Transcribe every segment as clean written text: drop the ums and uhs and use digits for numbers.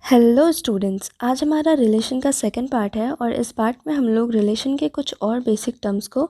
Hello students, आज हमारा relation का सेकंड पार्ट है और इस पार्ट में हम लोग रिलेशन के कुछ और बेसिक टर्म्स को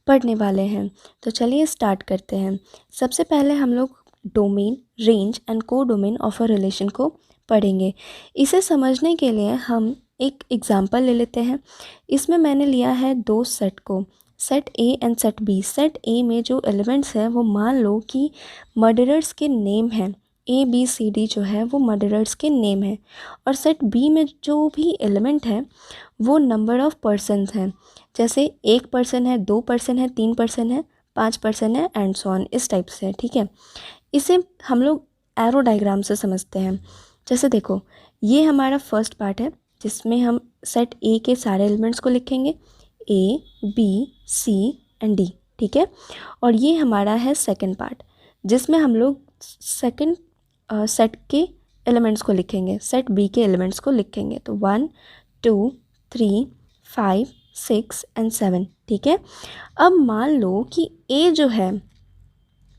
पढ़ने वाले हैं। तो चलिए स्टार्ट करते हैं। सबसे पहले हम लोग डोमेन, रेंज एंड को डोमेन ऑफ अ रिलेशन को पढ़ेंगे। इसे समझने के लिए हम एक एग्जांपल ले लेते हैं। इसमें मैंने लिया है दो सेट को, set A and set B. Set A में जो एलिमेंट्स हैं वो मान लो कि मर्डरर्स के नेम हैं। ABCD जो है वो मर्डरर्स के नेम है। और सेट बी में जो भी एलिमेंट है वो नंबर ऑफ़ पर्सन्स हैं। जैसे 1 पर्सन है, 2 पर्सन है, 3 पर्सन है, 5 पर्सन है एंड सो ऑन, इस टाइप से। ठीक है, इसे हम लोग एरो डायग्राम से समझते हैं। जैसे देखो, ये हमारा फर्स्ट पार्ट है जिसमें हम सेट ए के सारे एलिमेंट्स को लिखेंगे, A, B, C and D। ठीक है, और ये हमारा है सेकेंड पार्ट जिसमें हम लोग सेकेंड सेट के एलिमेंट्स को लिखेंगे, सेट बी के एलिमेंट्स को लिखेंगे। तो 1, 2, 3, 5, 6 एंड 7। ठीक है, अब मान लो कि ए जो है,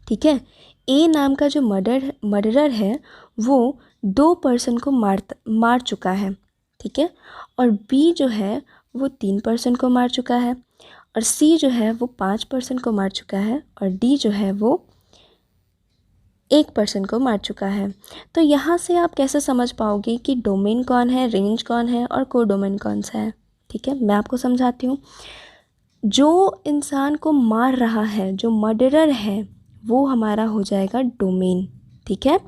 ठीक है, ए नाम का जो मर्डरर है वो 2 पर्सन को मार चुका है। ठीक है, और बी जो है वो 3 पर्सन को मार चुका है, और सी जो है वो 5 पर्सन को मार चुका है, और डी जो है वो 1 पर्सन को मार चुका है। तो यहाँ से आप कैसे समझ पाओगे कि डोमेन कौन है, रेंज कौन है और को डोमेन कौन सा है। ठीक है, मैं आपको समझाती हूँ। जो इंसान को मार रहा है, जो मर्डरर है, वो हमारा हो जाएगा डोमेन। ठीक है,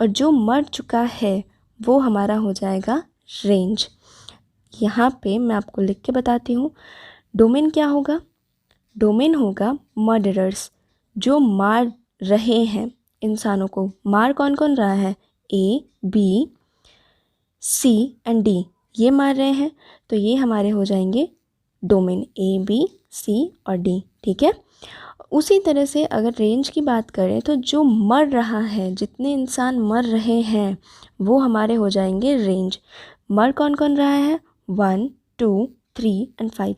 और जो मर चुका है वो हमारा हो जाएगा रेंज। यहाँ पे मैं आपको लिख के बताती हूँ। डोमेन क्या होगा? डोमेन होगा मर्डरर्स, जो मार रहे हैं इंसानों को। मार कौन कौन रहा है? A, B, C and D, ये मार रहे हैं, तो ये हमारे हो जाएंगे डोमेन, A, B, C और D। ठीक है, उसी तरह से अगर रेंज की बात करें तो जो मर रहा है, जितने इंसान मर रहे हैं वो हमारे हो जाएंगे रेंज। मर कौन कौन रहा है? 1, 2, 3 एंड 5।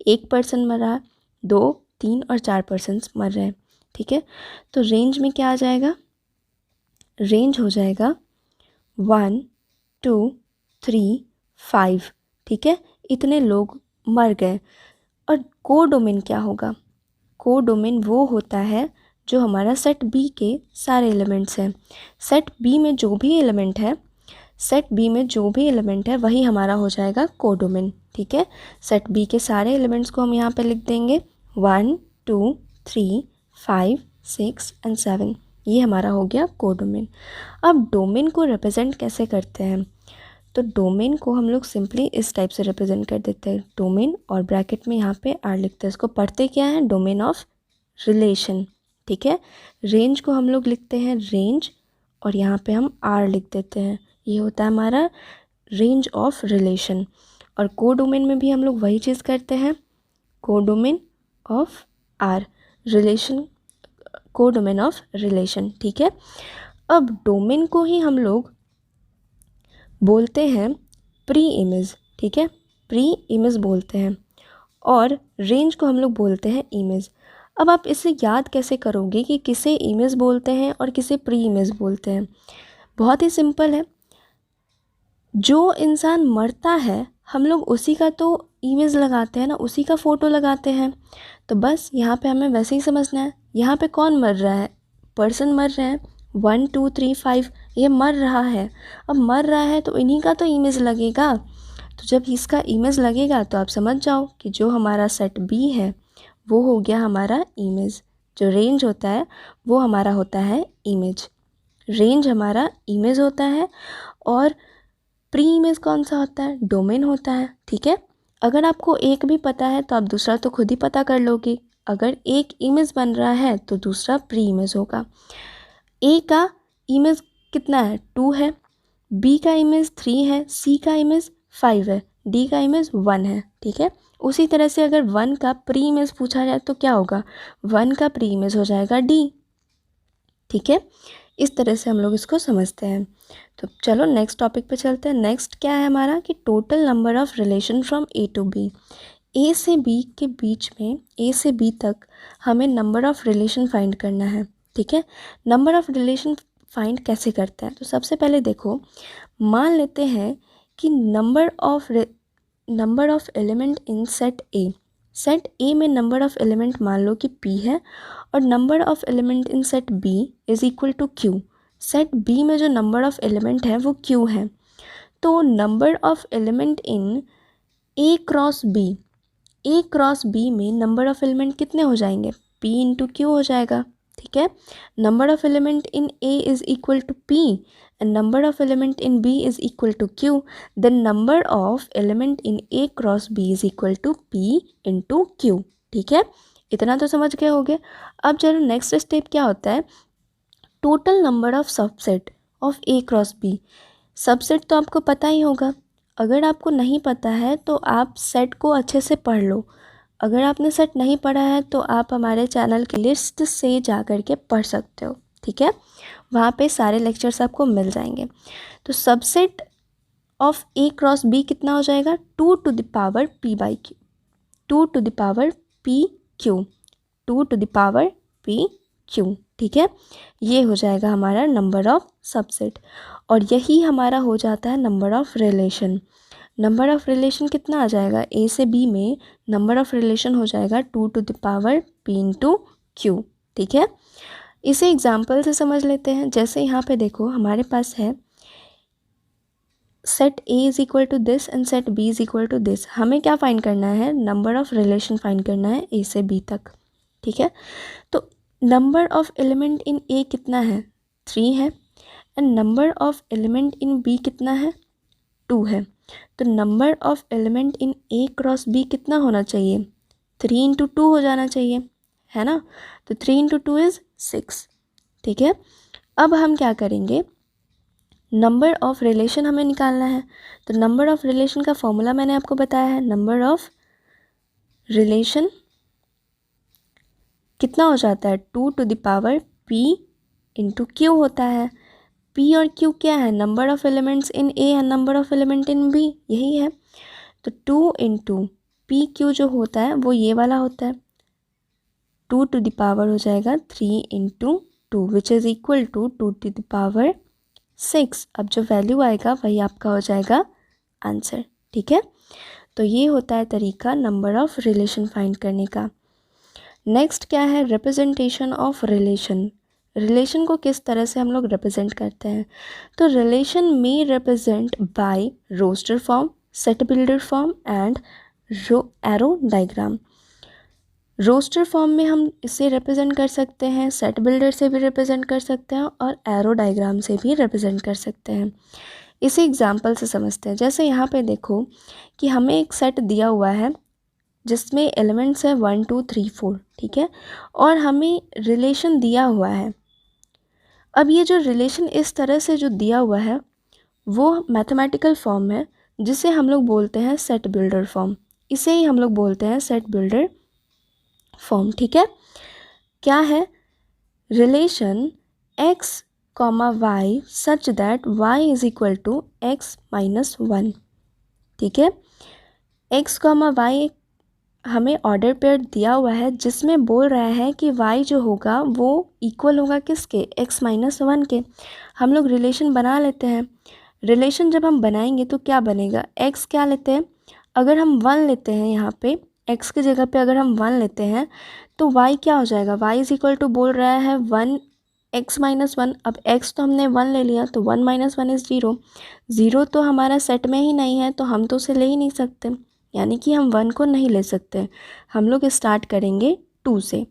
1 पर्सन मर रहा है, 2, 3 और 4 पर्सन्स मर रहे हैं। ठीक है, तो रेंज में क्या आ जाएगा? रेंज हो जाएगा 1, 2, 3, 5। ठीक है, इतने लोग मर गए। और को डोमेन क्या होगा? को डोमेन वो होता है जो हमारा सेट बी के सारे एलिमेंट्स हैं। सेट बी में जो भी एलिमेंट है, सेट बी में जो भी एलिमेंट है वही हमारा हो जाएगा को डोमेन। ठीक है, सेट बी के सारे एलिमेंट्स को हम यहाँ पे लिख देंगे 1, 2, 3, 5, 6 एंड 7। ये हमारा हो गया को डोमेन। अब डोमेन को रिप्रेजेंट कैसे करते हैं? तो डोमेन को हम लोग सिंपली इस टाइप से रिप्रेजेंट कर देते हैं, डोमेन और ब्रैकेट में यहाँ पे आर लिखते हैं। इसको पढ़ते क्या है? Domain of relation. ठीक है, रेंज को हम लोग लिखते हैं रेंज, और यहाँ पे हम आर लिख देते हैं। ये होता है हमारा रेंज ऑफ रिलेशन। और को डोमेन में भी हम लोग वही चीज़ करते हैं, को डोमेन ऑफ आर रिलेशन, को डोमेन ऑफ रिलेशन। ठीक है, अब डोमेन को ही हम लोग बोलते हैं प्री इमेज। ठीक है, प्री इमेज बोलते हैं, और रेंज को हम लोग बोलते हैं इमेज। अब आप इसे याद कैसे करोगे कि किसे इमेज बोलते हैं और किसे प्री इमेज बोलते हैं? बहुत ही सिंपल है। जो इंसान मरता है हम लोग उसी का तो इमेज लगाते हैं ना, उसी का फ़ोटो लगाते हैं। तो बस यहाँ पे हमें वैसे ही समझना है। यहाँ पे कौन मर रहा है? पर्सन मर रहे हैं, 1, 2, 3, 5, ये मर रहा है। अब मर रहा है तो इन्हीं का तो इमेज लगेगा। तो जब इसका इमेज लगेगा तो आप समझ जाओ कि जो हमारा सेट बी है वो हो गया हमारा इमेज। जो रेंज होता है वो हमारा होता है इमेज। रेंज हमारा इमेज होता है, और प्री इमेज कौन सा होता है? डोमेन होता है। ठीक है, अगर आपको एक भी पता है तो आप दूसरा तो खुद ही पता कर लोगे। अगर एक इमेज बन रहा है तो दूसरा प्री इमेज होगा। ए का इमेज कितना है? 2 है, बी का इमेज 3 है, सी का इमेज 5 है, डी का इमेज 1 है। ठीक है, उसी तरह से अगर 1 का प्री इमेज पूछा जाए तो क्या होगा? 1 का प्री इमेज हो जाएगा डी। ठीक है, इस तरह से हम लोग इसको समझते हैं। तो चलो नेक्स्ट टॉपिक पे चलते हैं। नेक्स्ट क्या है हमारा कि total number of relation from A to B. A से बी के बीच में, ए से बी तक हमें नंबर ऑफ़ रिलेशन फाइंड करना है। ठीक है, नंबर ऑफ़ रिलेशन फाइंड कैसे करते हैं? तो सबसे पहले देखो, मान लेते हैं कि number of element in set A में नंबर ऑफ एलिमेंट मान लो कि p है और number of element in set b is equal to q। Set b में जो नंबर ऑफ एलिमेंट है वो q है, तो number of element in A cross B में नंबर ऑफ एलिमेंट कितने हो जाएंगे, p इंटू क्यू हो जाएगा। ठीक है, number of element in A is equal to p and number of element in b is equal to q, then number of element in A cross b is equal to p into q. ठीक है, इतना तो समझ गए होगे। अब चलो next step क्या होता है, total number of subset of A cross B. Subset तो आपको पता ही होगा, अगर आपको नहीं पता है तो आप सेट को अच्छे से पढ़ लो। अगर आपने सेट नहीं पढ़ा है तो आप हमारे चैनल की लिस्ट से जा कर के पढ़ सकते हो। ठीक है, वहाँ पे सारे लेक्चर्स आपको मिल जाएंगे। तो subset of A cross B कितना हो जाएगा, 2 to the power p by Q, 2 to the power p Q, 2 to the power p Q. ठीक है, ये हो जाएगा हमारा नंबर ऑफ सबसेट और यही हमारा हो जाता है number of relation. Number of relation कितना आ जाएगा, ए से बी में नंबर ऑफ रिलेशन हो जाएगा 2 to the power p into q. ठीक है, इसे एग्जाम्पल से समझ लेते हैं। जैसे यहाँ पे देखो हमारे पास है set A is equal to this and set B is equal to this. हमें क्या फाइंड करना है, नंबर ऑफ रिलेशन फाइंड करना है ए से बी तक। ठीक है, तो number of element in A कितना है, 3 है and number of element in B कितना है, 2 है। तो number of element in A cross B कितना होना चाहिए, 3 इंटू 2 हो जाना चाहिए, है ना। तो 3 इंटू 2 इज़ 6। ठीक है, अब हम क्या करेंगे, नंबर ऑफ रिलेशन हमें निकालना है। तो नंबर ऑफ रिलेशन का फॉर्मूला मैंने आपको बताया है, नंबर ऑफ रिलेशन कितना हो जाता है, 2 to the power p into q होता है। p और q क्या है, number of elements in a and number of element in b, यही है। तो 2 इंटू पी क्यू जो होता है वो ये वाला होता है, 2 टू द पावर हो जाएगा 3 into 2 which is equal to 2 to the power 6। अब जो वैल्यू आएगा वही आपका हो जाएगा आंसर। ठीक है, तो ये होता है तरीका नंबर ऑफ रिलेशन फाइंड करने का। नेक्स्ट क्या है, रिप्रेजेंटेशन ऑफ रिलेशन। रिलेशन को किस तरह से हम लोग रिप्रेजेंट करते हैं, तो रिलेशन में represent by roster form, set builder form and arrow diagram. Roster form में हम इसे रिप्रेजेंट कर सकते हैं, सेट बिल्डर से भी रिप्रेजेंट कर सकते हैं और एरो डायग्राम से भी रिप्रेजेंट कर सकते हैं। इसे एग्जांपल से समझते हैं। जैसे यहाँ पे देखो कि हमें एक सेट दिया हुआ है जिसमें एलिमेंट्स है 1 2 3 4। ठीक है, और हमें रिलेशन दिया हुआ है। अब ये जो रिलेशन इस तरह से जो दिया हुआ है वो मैथमेटिकल फॉर्म है जिसे हम लोग बोलते हैं सेट बिल्डर फॉर्म। इसे ही हम लोग बोलते हैं सेट बिल्डर फॉर्म। ठीक है, क्या है, relation x comma y such that y is equal to x minus 1। ठीक है, x कॉमा वाई हमें ऑर्डर पेयर दिया हुआ है जिसमें बोल रहा है कि y जो होगा वो इक्वल होगा किसके, x माइनस 1 के। हम लोग रिलेशन बना लेते हैं। रिलेशन जब हम बनाएंगे तो क्या बनेगा, x क्या लेते हैं, अगर हम 1 लेते हैं यहाँ पे x की जगह पे अगर हम 1 लेते हैं तो y क्या हो जाएगा, y इज इक्वल टू बोल रहा है 1 x माइनस 1। अब x तो हमने 1 ले लिया तो 1 माइनस 1 इज़ 0। 0 तो हमारा सेट में ही नहीं है तो हम तो उसे ले ही नहीं सकते, यानी कि हम 1 को नहीं ले सकते। हम लोग स्टार्ट करेंगे 2 से।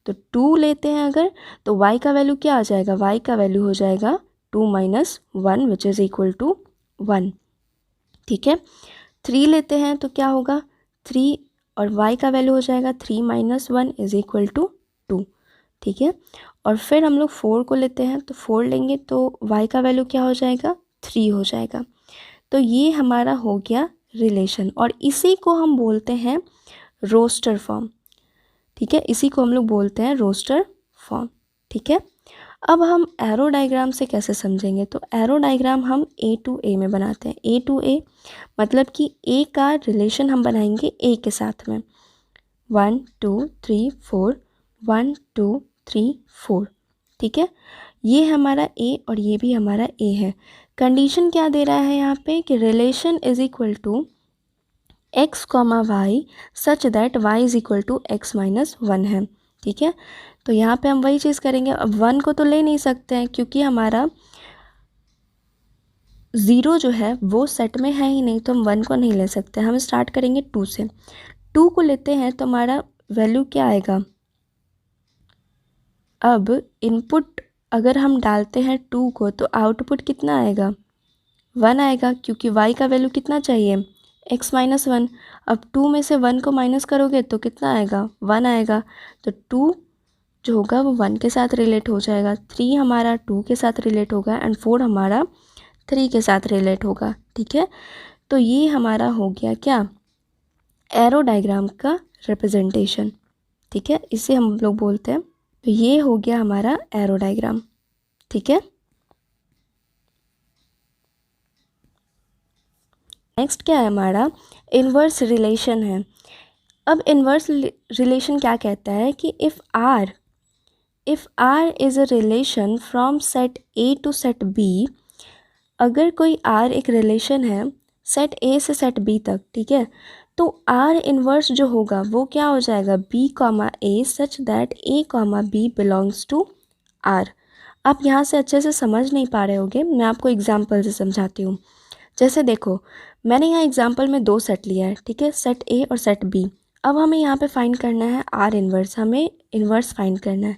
तो 2 लेते हैं अगर, तो y का वैल्यू क्या आ जाएगा, y का वैल्यू हो जाएगा 2 minus 1 which is equal to 1। ठीक है, 3 लेते हैं तो क्या होगा, 3 और y का वैल्यू हो जाएगा 3 माइनस 1 इज़ इक्वल टू 2। ठीक है, और फिर हम लोग 4 को लेते हैं तो 4 लेंगे तो y का वैल्यू क्या हो जाएगा, 3 हो जाएगा। तो ये हमारा हो गया रिलेशन और इसी को हम बोलते हैं रोस्टर फॉर्म। ठीक है, इसी को हम लोग बोलते हैं रोस्टर फॉर्म। ठीक है, अब हम एरो डायग्राम से कैसे समझेंगे, तो एरो डायग्राम हम ए टू ए में बनाते हैं। ए टू ए मतलब कि ए का रिलेशन हम बनाएंगे ए के साथ में, 1 2 3 4 1 2 3 4। ठीक है, ये हमारा ए और ये भी हमारा ए है। कंडीशन क्या दे रहा है यहाँ पे कि relation is equal to x comma y such that y is equal to x minus 1 है, ठीक है। तो यहाँ पे हम वही चीज़ करेंगे। अब 1 को तो ले नहीं सकते हैं क्योंकि हमारा 0 जो है वो सेट में है ही नहीं, तो हम 1 को नहीं ले सकते। हम स्टार्ट करेंगे 2 से। 2 को लेते हैं तो हमारा वैल्यू क्या आएगा। अब इनपुट अगर हम डालते हैं 2 को तो आउटपुट कितना आएगा, 1 आएगा, क्योंकि y का वैल्यू कितना चाहिए, x माइनस 1। अब 2 में से 1 को माइनस करोगे तो कितना आएगा, 1 आएगा। तो 2 जो होगा वो 1 के साथ रिलेट हो जाएगा, 3 हमारा 2 के साथ रिलेट होगा एंड 4 हमारा 3 के साथ रिलेट होगा, ठीक है। तो ये हमारा हो गया क्या, एरो डायग्राम का रिप्रेजेंटेशन, ठीक है, इसे हम लोग बोलते हैं। तो ये हो गया हमारा एरो डायग्राम, ठीक है। नेक्स्ट क्या है हमारा, इन्वर्स रिलेशन है। अब इन्वर्स रिलेशन क्या कहता है कि if R is a relation from set A to set B, अगर कोई R एक रिलेशन है सेट A से सेट B तक, ठीक है, तो R इन्वर्स जो होगा वो क्या हो जाएगा, B comma A such that A comma B belongs to R। आप यहाँ से अच्छे से समझ नहीं पा रहे होगे, मैं आपको एग्जाम्पल से समझाती हूँ। जैसे देखो, मैंने यहाँ एग्जाम्पल में 2 सेट लिया है, ठीक है, सेट A और सेट B। अब हमें यहाँ पे फाइंड करना है R इन्वर्स, हमें इन्वर्स फाइंड करना है।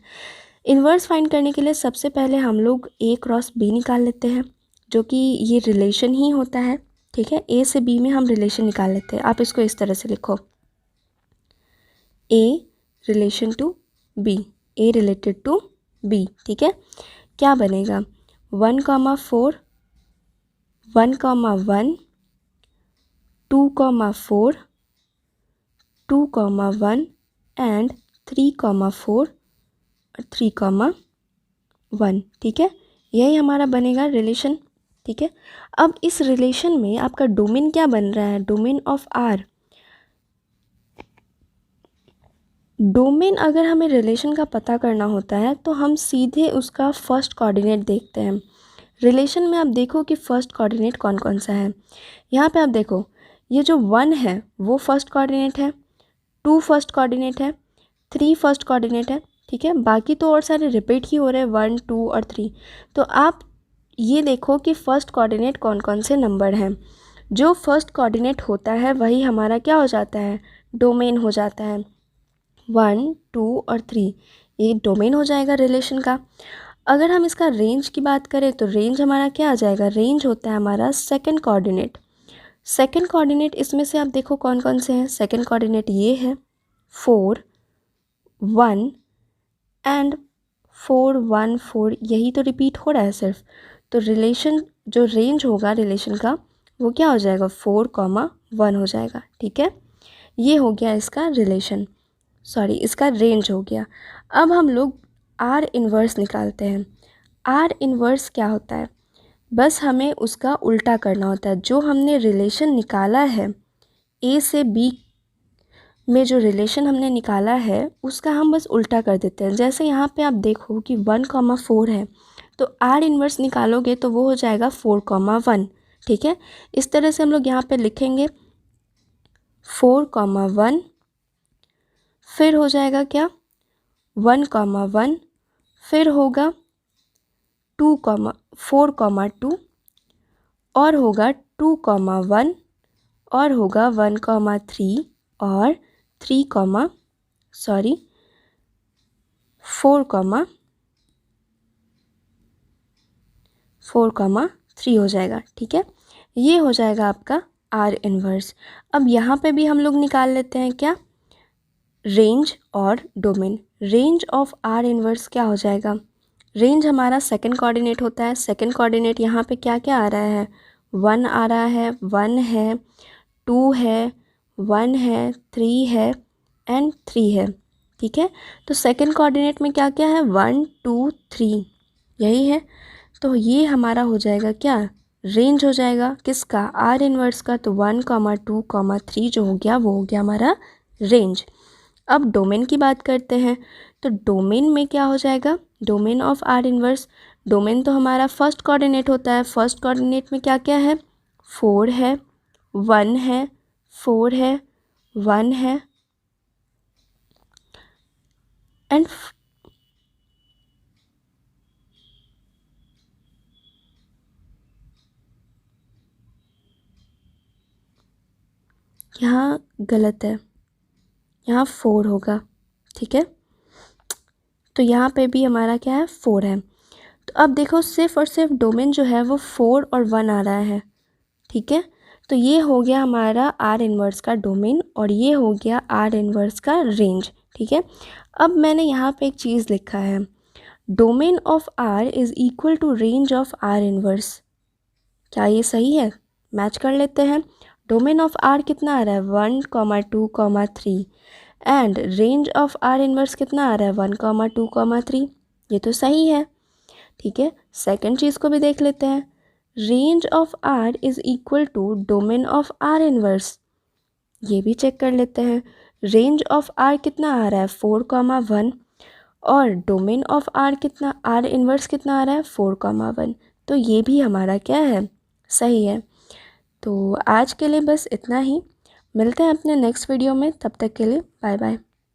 इन्वर्स फाइंड करने के लिए सबसे पहले हम लोग A क्रॉस B निकाल लेते हैं, जो कि ये रिलेशन ही होता है, ठीक है। A से B में हम रिलेशन निकाल लेते हैं। आप इसको इस तरह से लिखो, A relation to B, A related to B, ठीक है। क्या बनेगा, 1,4, 1,1, 2,4, 2,1 एंड 3,4 और 3,1, ठीक है। यही हमारा बनेगा रिलेशन, ठीक है। अब इस रिलेशन में आपका डोमेन क्या बन रहा है, डोमेन ऑफ R। डोमेन अगर हमें रिलेशन का पता करना होता है तो हम सीधे उसका फर्स्ट कोऑर्डिनेट देखते हैं। रिलेशन में आप देखो कि फर्स्ट कोऑर्डिनेट कौन कौन सा है। यहाँ पे आप देखो, ये जो 1 है वो फर्स्ट कोऑर्डिनेट है, 2 फर्स्ट कोऑर्डिनेट है, 3 फर्स्ट कोऑर्डिनेट है, ठीक है। बाकी तो और सारे रिपीट ही हो रहे हैं, 1, 2 और 3। तो आप ये देखो कि फर्स्ट कोऑर्डिनेट कौन कौन से नंबर हैं। जो फर्स्ट कोऑर्डिनेट होता है वही हमारा क्या हो जाता है, डोमेन हो जाता है। 1, 2 और 3 ये डोमेन हो जाएगा रिलेशन का। अगर हम इसका रेंज की बात करें तो रेंज हमारा क्या आ जाएगा, रेंज होता है हमारा सेकंड कोऑर्डिनेट। सेकंड कोऑर्डिनेट इसमें से आप देखो कौन कौन से हैं। सेकंड कोऑर्डिनेट ये है 4, 1 एंड 4, 1, 4, यही तो रिपीट हो रहा है सिर्फ। तो रिलेशन जो रेंज होगा रिलेशन का वो क्या हो जाएगा, 4,1 हो जाएगा, ठीक है। ये हो गया इसका रिलेशन, सॉरी इसका रेंज हो गया। अब हम लोग R इन्वर्स निकालते हैं। R इन्वर्स क्या होता है, बस हमें उसका उल्टा करना होता है। जो हमने रिलेशन निकाला है A से B में, जो रिलेशन हमने निकाला है उसका हम बस उल्टा कर देते हैं। जैसे यहाँ पे आप देखो कि 1,4 है तो R इन्वर्स निकालोगे तो वो हो जाएगा 4,1, ठीक है। इस तरह से हम लोग यहाँ पे लिखेंगे 4,1, फिर हो जाएगा क्या 1,1, फिर होगा 4,2 और होगा 2,1 और होगा 1,3 और 4,3 हो जाएगा, ठीक है। ये हो जाएगा आपका R इन्वर्स। अब यहाँ पे भी हम लोग निकाल लेते हैं क्या, रेंज और domain. Range of R inverse क्या हो जाएगा, रेंज हमारा सेकंड कोऑर्डिनेट होता है। सेकंड कोऑर्डिनेट यहाँ पे क्या क्या आ रहा है, 1 आ रहा है, 1 है, 2 है, 1 है, 3 है एंड 3 है, ठीक है। तो सेकंड कोऑर्डिनेट में क्या क्या है, 1, 2, 3, यही है। तो ये हमारा हो जाएगा क्या, रेंज हो जाएगा किसका, R इन्वर्स का। तो 1, 2, 3 जो हो गया वो हो गया हमारा रेंज। अब डोमेन की बात करते हैं। तो डोमेन में क्या हो जाएगा, domain of R inverse, domain तो हमारा फर्स्ट कोऑर्डिनेट होता है, फर्स्ट कोऑर्डिनेट में क्या क्या है, 4 है, 1 है, 4 है, 1 है एंड यहाँ गलत है, यहाँ 4 होगा, ठीक है। तो यहाँ पे भी हमारा क्या है, 4 है। तो अब देखो सिर्फ और सिर्फ डोमेन जो है वो 4 और 1 आ रहा है, ठीक है। तो ये हो गया हमारा आर इन्वर्स का डोमेन और ये हो गया आर इन्वर्स का रेंज, ठीक है। अब मैंने यहाँ पे एक चीज़ लिखा है, domain of R is equal to range of R inverse. क्या ये सही है? मैच कर लेते हैं। डोमेन ऑफ आर कितना आ रहा है, 1, 2, 3 and range of R inverse कितना आ रहा है, 1, 2, 3। ये तो सही है, ठीक है। सेकंड चीज़ को भी देख लेते हैं, range of R is equal to domain of R inverse. ये भी चेक कर लेते हैं, रेंज ऑफ आर कितना आ रहा है, 4, 1 और डोमेन ऑफ आर कितना, आर इन्वर्स कितना आ रहा है, 4, 1। तो ये भी हमारा क्या है, सही है। तो आज के लिए बस इतना ही, मिलते हैं अपने नेक्स्ट वीडियो में, तब तक के लिए बाय बाय।